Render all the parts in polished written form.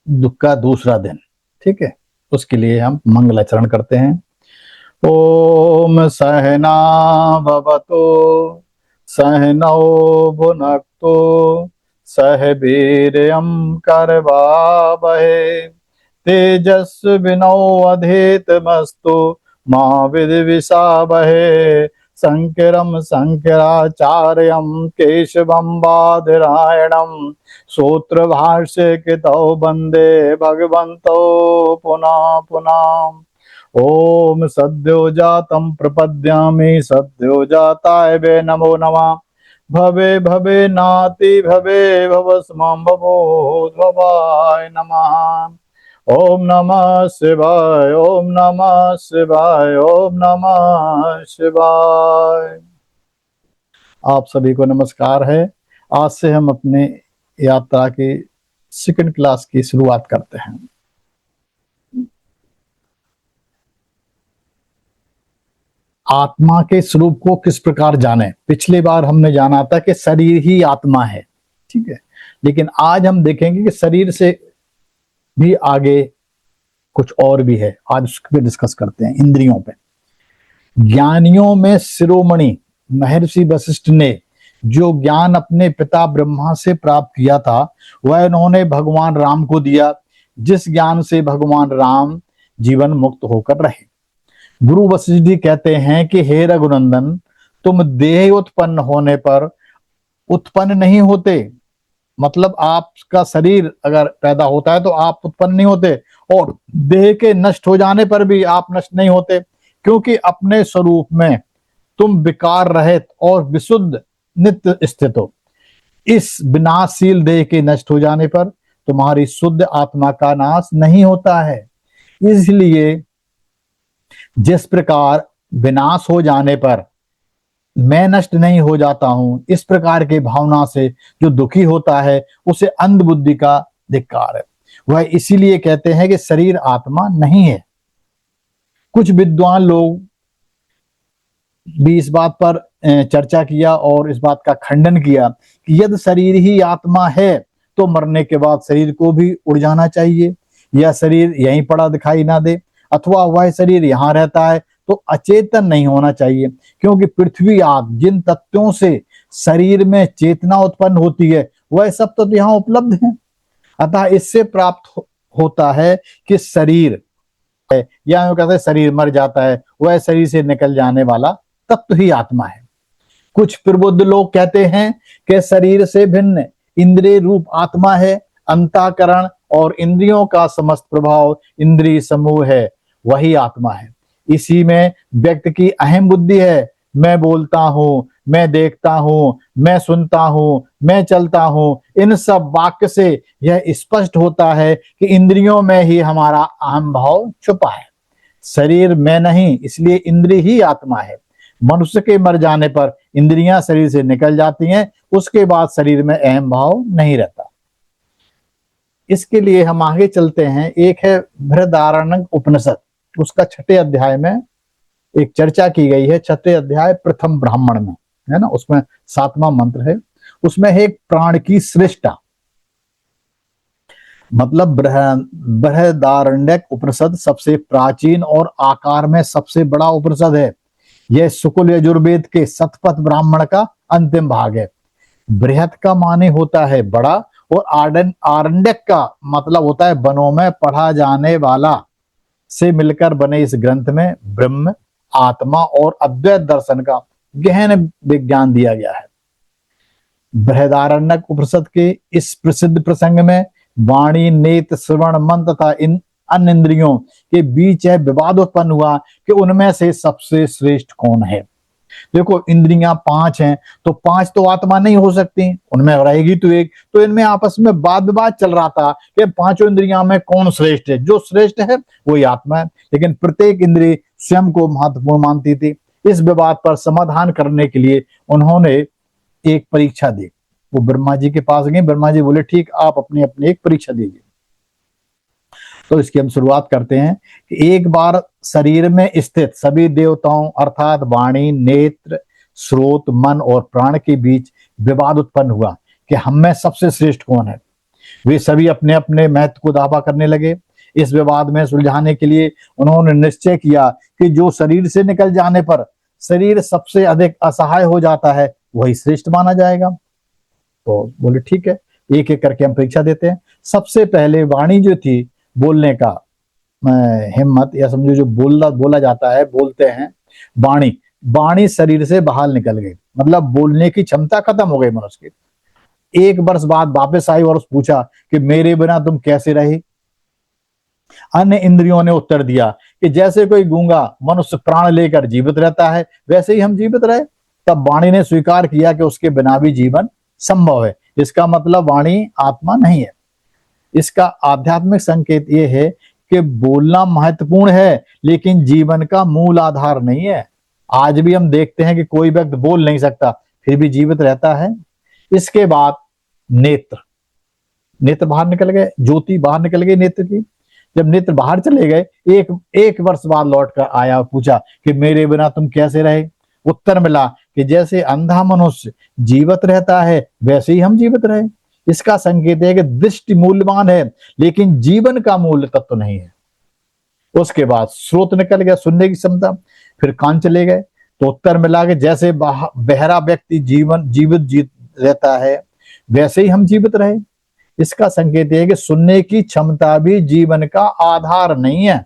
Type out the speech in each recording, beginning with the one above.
दुख का दूसरा दिन, ठीक है। उसके लिए हम मंगलाचरण करते हैं। ओम सहना भवतु सहनौ भुनक्तु सह वीर्यं करवावहै तेजस्विनोऽवधीतमस्तु मा विद्विषावहै शंकरं शंकराचार्यं केशवं बादरायणं सूत्रभाष्य कृतौ वन्दे भगवन्तौ पुनः पुनः। ओम सद्यो जातं प्रपद्यामि सद्यो जाताय वे नमो नमः। भवे भवे नाति भवे भवस्मं भवोद्भवाय नमः। ओम नमः शिवाय ओम नमः शिवाय ओम नमः शिवाय। आप सभी को नमस्कार है। आज से हम अपने यात्रा की सेकंड क्लास की शुरुआत करते हैं। आत्मा के स्वरूप को किस प्रकार जाने। पिछली बार हमने जाना था कि शरीर ही आत्मा है, ठीक है। लेकिन आज हम देखेंगे कि शरीर से भी आगे कुछ और भी है। आज उस पर डिस्कस करते हैं, इंद्रियों पे। ज्ञानियों में शिरोमणि महर्षि वशिष्ठ ने जो ज्ञान अपने पिता ब्रह्मा से प्राप्त किया था वह उन्होंने भगवान राम को दिया, जिस ज्ञान से भगवान राम जीवन मुक्त होकर रहे। गुरु वशिष्ठ जी कहते हैं कि हे रघुनंदन, तुम देह उत्पन्न होने पर उत्पन्न नहीं होते। मतलब आपका शरीर अगर पैदा होता है तो आप उत्पन्न नहीं होते, और देह के नष्ट हो जाने पर भी आप नष्ट नहीं होते, क्योंकि अपने स्वरूप में तुम विकार रहित और विशुद्ध नित्य स्थित हो। इस विनाशशील देह के नष्ट हो जाने पर तुम्हारी शुद्ध आत्मा का नाश नहीं होता है। इसलिए जिस प्रकार विनाश हो जाने पर मैं नष्ट नहीं हो जाता हूं, इस प्रकार के भावना से जो दुखी होता है उसे अंध बुद्धि का धिक्कार है। वह इसीलिए कहते हैं कि शरीर आत्मा नहीं है। कुछ विद्वान लोग भी इस बात पर चर्चा किया और इस बात का खंडन किया कि यदि शरीर ही आत्मा है तो मरने के बाद शरीर को भी उड़ जाना चाहिए, या शरीर यहीं पड़ा दिखाई ना दे, अथवा वह शरीर यहाँ रहता है तो अचेतन नहीं होना चाहिए, क्योंकि पृथ्वी आदि जिन तत्वों से शरीर में चेतना उत्पन्न होती है वह सब तो यहाँ उपलब्ध है। अतः इससे प्राप्त होता है कि शरीर है, या कहते हैं शरीर मर जाता है, वह शरीर से निकल जाने वाला तत्व ही आत्मा है। कुछ प्रबुद्ध लोग कहते हैं कि शरीर से भिन्न इंद्रिय रूप आत्मा है। अंतःकरण और इंद्रियों का समस्त प्रभाव इंद्रिय समूह है, वही आत्मा है। इसी में व्यक्ति की अहम बुद्धि है। मैं बोलता हूं, मैं देखता हूं, मैं सुनता हूं, मैं चलता हूं, इन सब वाक्य से यह स्पष्ट होता है कि इंद्रियों में ही हमारा अहम भाव छुपा है। शरीर में नहीं, इसलिए इंद्रिय ही आत्मा है। मनुष्य के मर जाने पर इंद्रियां शरीर से निकल जाती हैं, उसके बाद शरीर में अहम भाव नहीं रहता। इसके लिए हम आगे चलते हैं। एक है बृहदारण्यक उपनिषद, उसका 6ठे अध्याय में एक चर्चा की गई है। 6ठे अध्याय प्रथम ब्राह्मण में है ना, उसमें 7वां मंत्र है। उसमें है एक प्राण की सृष्टा, मतलब बृहदारण्यक उपनिषद सबसे प्राचीन और आकार में सबसे बड़ा उपनिषद है। यह शुक्ल यजुर्वेद के शतपथ ब्राह्मण का अंतिम भाग है। बृहत का माने होता है बड़ा, और आरण्यक का मतलब होता है वनों में पढ़ा जाने वाला। से मिलकर बने इस ग्रंथ में ब्रह्म, आत्मा और अद्वैत दर्शन का गहन विज्ञान दिया गया है। बृहदारण्यक उपनिषद के इस प्रसिद्ध प्रसंग में वाणी, नेत्र, श्रवण, मन तथा इन अन्य इंद्रियों के बीच यह विवाद उत्पन्न हुआ कि उनमें से सबसे श्रेष्ठ कौन है। देखो, इंद्रियां 5 हैं तो 5 तो आत्मा नहीं हो सकती, उनमें रहेगी तो एक। तो इनमें आपस में वाद विवाद चल रहा था कि 5 इंद्रियां में कौन श्रेष्ठ है। जो श्रेष्ठ है वही आत्मा है, लेकिन प्रत्येक इंद्रिय स्वयं को महत्वपूर्ण मानती थी। इस विवाद पर समाधान करने के लिए उन्होंने एक परीक्षा दी। वो ब्रह्मा जी के पास गए। ब्रह्मा जी बोले ठीक, आप अपनी अपनी एक परीक्षा दीजिए। तो इसकी हम शुरुआत करते हैं कि एक बार शरीर में स्थित सभी देवताओं अर्थात वाणी, नेत्र, स्रोत, मन और प्राण के बीच विवाद उत्पन्न हुआ कि हम में सबसे श्रेष्ठ कौन है। वे सभी अपने अपने महत्व को दावा करने लगे। इस विवाद में सुलझाने के लिए उन्होंने निश्चय किया कि जो शरीर से निकल जाने पर शरीर सबसे अधिक असहाय हो जाता है वही श्रेष्ठ माना जाएगा। तो बोले ठीक है, एक एक करके हम परीक्षा देते हैं। सबसे पहले वाणी जो थी, बोलने का हिम्मत, या समझो जो बोला जाता है, बोलते हैं, वाणी, वाणी शरीर से बाहर निकल गई, मतलब बोलने की क्षमता खत्म हो गई मनुष्य की। 1 वर्ष बाद वापस आई और पूछा कि मेरे बिना तुम कैसे रहे। अन्य इंद्रियों ने उत्तर दिया कि जैसे कोई गूंगा मनुष्य प्राण लेकर जीवित रहता है वैसे ही हम जीवित रहे। तब वाणी ने स्वीकार किया कि उसके बिना भी जीवन संभव है। इसका मतलब वाणी आत्मा नहीं है। इसका आध्यात्मिक संकेत यह है कि बोलना महत्वपूर्ण है लेकिन जीवन का मूल आधार नहीं है। आज भी हम देखते हैं कि कोई व्यक्ति बोल नहीं सकता फिर भी जीवित रहता है। इसके बाद नेत्र बाहर निकल गए, ज्योति बाहर निकल गई नेत्र की। जब नेत्र बाहर चले गए, एक वर्ष बाद लौट कर आया और पूछा कि मेरे बिना तुम कैसे रहे। उत्तर मिला कि जैसे अंधा मनुष्य जीवित रहता है वैसे ही हम जीवित रहे। इसका संकेत है कि दृष्टि मूल्यवान है लेकिन जीवन का मूल्य तत्व नहीं है। उसके बाद श्रोत निकल गया, सुनने की क्षमता। फिर कान चले गए तो उत्तर मिला कि जैसे बहरा व्यक्ति जीवित रहता है वैसे ही हम जीवित रहे। इसका संकेत है कि सुनने की क्षमता भी जीवन का आधार नहीं है।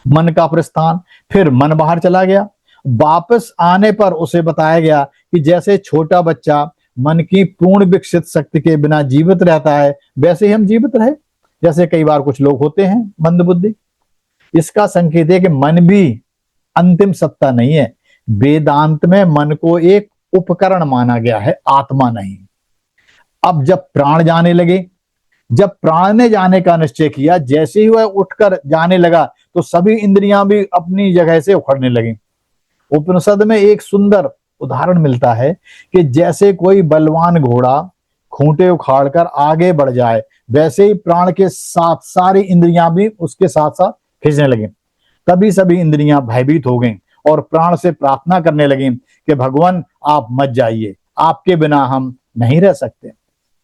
मन का प्रस्थान, फिर मन बाहर चला गया। वापस आने पर उसे बताया गया कि जैसे छोटा बच्चा मन की पूर्ण विकसित शक्ति के बिना जीवित रहता है वैसे ही हम जीवित रहे। जैसे कई बार कुछ लोग होते हैं मंदबुद्धि। इसका संकेत है कि मन भी अंतिम सत्ता नहीं है। वेदांत में मन को एक उपकरण माना गया है, आत्मा नहीं। अब जब प्राण जाने लगे, जब प्राण ने जाने का निश्चय किया, जैसे ही वह उठकर जाने लगा तो सभी इंद्रियां भी अपनी जगह से उखड़ने लगी। उपनिषद में एक सुंदर उदाहरण मिलता है कि जैसे कोई बलवान घोड़ा खूंटे उखाड़कर आगे बढ़ जाए वैसे ही प्राण के साथ सारी इंद्रियां भी उसके साथ साथ खींचने लगी। तभी सभी इंद्रियां भयभीत हो गईं और प्राण से प्रार्थना करने लगी कि भगवान आप मत जाइए, आपके बिना हम नहीं रह सकते।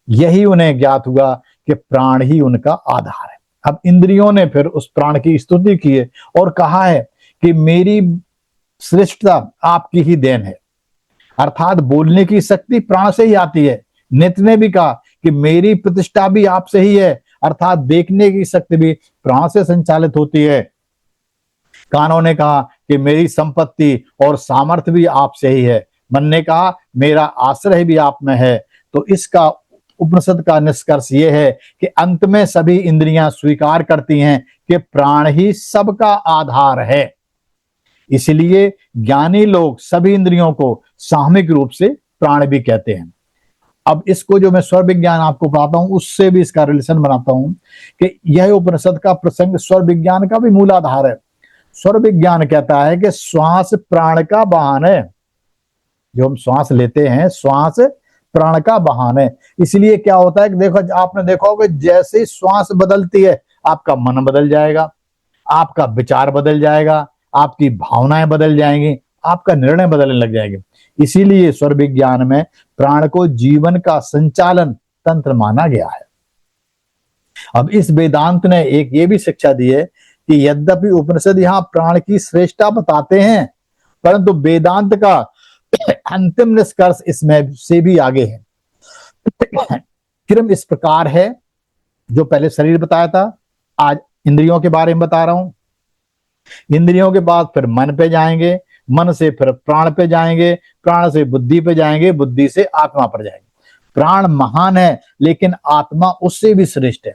यही उन्हें ज्ञात हुआ कि प्राण ही उनका आधार है। अब इंद्रियों ने फिर उस प्राण की स्तुति की है और कहा है कि मेरी श्रेष्ठता आपकी ही देन है, अर्थात बोलने की शक्ति प्राण से ही आती है। नेत्र ने भी कहा कि मेरी प्रतिष्ठा भी आपसे ही है, अर्थात देखने की शक्ति भी प्राण से संचालित होती है। कानों ने कहा कि मेरी संपत्ति और सामर्थ्य भी आपसे ही है। मन ने कहा मेरा आश्रय भी आप में है। तो इसका उपनिषद का निष्कर्ष यह है कि अंत में सभी इंद्रियां स्वीकार करती हैं कि प्राण ही सबका आधार है। इसलिए ज्ञानी लोग सभी इंद्रियों को सामूहिक रूप से प्राण भी कहते हैं। अब इसको जो मैं स्वर विज्ञान आपको पढ़ाता हूं उससे भी इसका रिलेशन बनाता हूं कि यह उपनिषद का प्रसंग स्वर विज्ञान का भी मूलाधार है। स्वर विज्ञान कहता है कि श्वास प्राण का वाहन है। जो हम श्वास लेते हैं, श्वास प्राण का वाहन है। इसलिए क्या होता है कि देखो, आपने देखा होगा जैसे ही श्वास बदलती है आपका मन बदल जाएगा, आपका विचार बदल जाएगा, आपकी भावनाएं बदल जाएंगी, आपका निर्णय बदलने लग जाएंगे। इसीलिए स्वर विज्ञान में प्राण को जीवन का संचालन तंत्र माना गया है। अब इस वेदांत ने एक ये भी शिक्षा दी है कि यद्यपि उपनिषद यहाँ प्राण की श्रेष्ठता बताते हैं परंतु वेदांत का अंतिम निष्कर्ष इसमें से भी आगे है। क्रम इस प्रकार है, जो पहले शरीर बताया था, आज इंद्रियों के बारे में बता रहा हूं। इंद्रियों के बाद फिर मन पे जाएंगे, मन से फिर प्राण पे जाएंगे, प्राण से बुद्धि पे जाएंगे, बुद्धि से आत्मा पर जाएंगे। प्राण महान है लेकिन आत्मा उससे भी श्रेष्ठ है।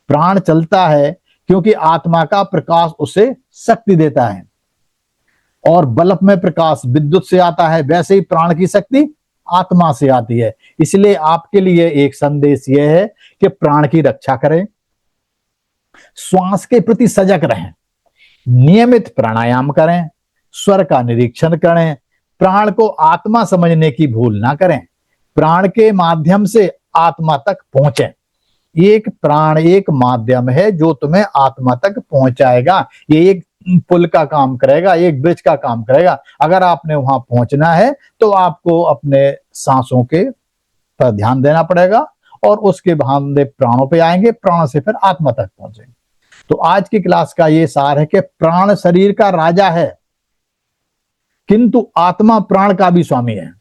प्राण चलता है क्योंकि आत्मा का प्रकाश उसे शक्ति देता है और बल्ब में प्रकाश विद्युत से आता है, वैसे ही प्राण की शक्ति आत्मा से आती है। इसलिए आपके लिए एक संदेश यह है कि प्राण की रक्षा करें, श्वास के प्रति सजग रहें, नियमित प्राणायाम करें, स्वर का निरीक्षण करें, प्राण को आत्मा समझने की भूल ना करें, प्राण के माध्यम से आत्मा तक पहुंचें। एक प्राण एक माध्यम है जो तुम्हें आत्मा तक पहुंचाएगा। ये एक पुल का काम करेगा, एक ब्रिज का काम करेगा। अगर आपने वहां पहुंचना है तो आपको अपने सांसों के पर ध्यान देना पड़ेगा और उसके भांदे प्राणों पे आएंगे, प्राण से फिर आत्मा तक पहुंचेंगे। तो आज की क्लास का ये सार है कि प्राण शरीर का राजा है, किंतु आत्मा प्राण का भी स्वामी है।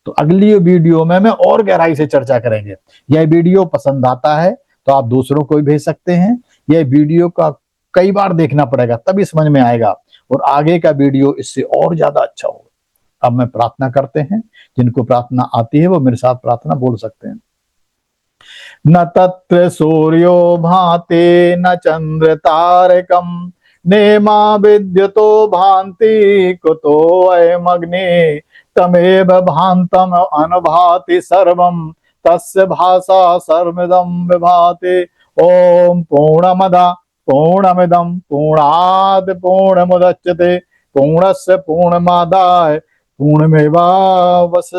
तो अगली वीडियो में और गहराई से चर्चा करेंगे। यह वीडियो पसंद आता है तो आप दूसरों को भी भेज सकते हैं। यह वीडियो का कई बार देखना पड़ेगा तभी समझ में आएगा और आगे का वीडियो इससे और ज्यादा अच्छा होगा। अब मैं प्रार्थना करते हैं, जिनको प्रार्थना आती है वो मेरे साथ प्रार्थना बोल सकते हैं। न तत्र सूर्यो भाति न चंद्र तारकम, नेमा विद्युतो भांति कुतो अयमग्नि, तमेव भान्तम अनुभाति सर्वं, तस्य भाषा सर्वमिदं विभाति। ओम पूर्णमदा पूर्णमिदं पूर्णात् पूर्णमुदच्यते, पूर्णस्य पूर्णमादाय पूर्णमेवावशिष्यते।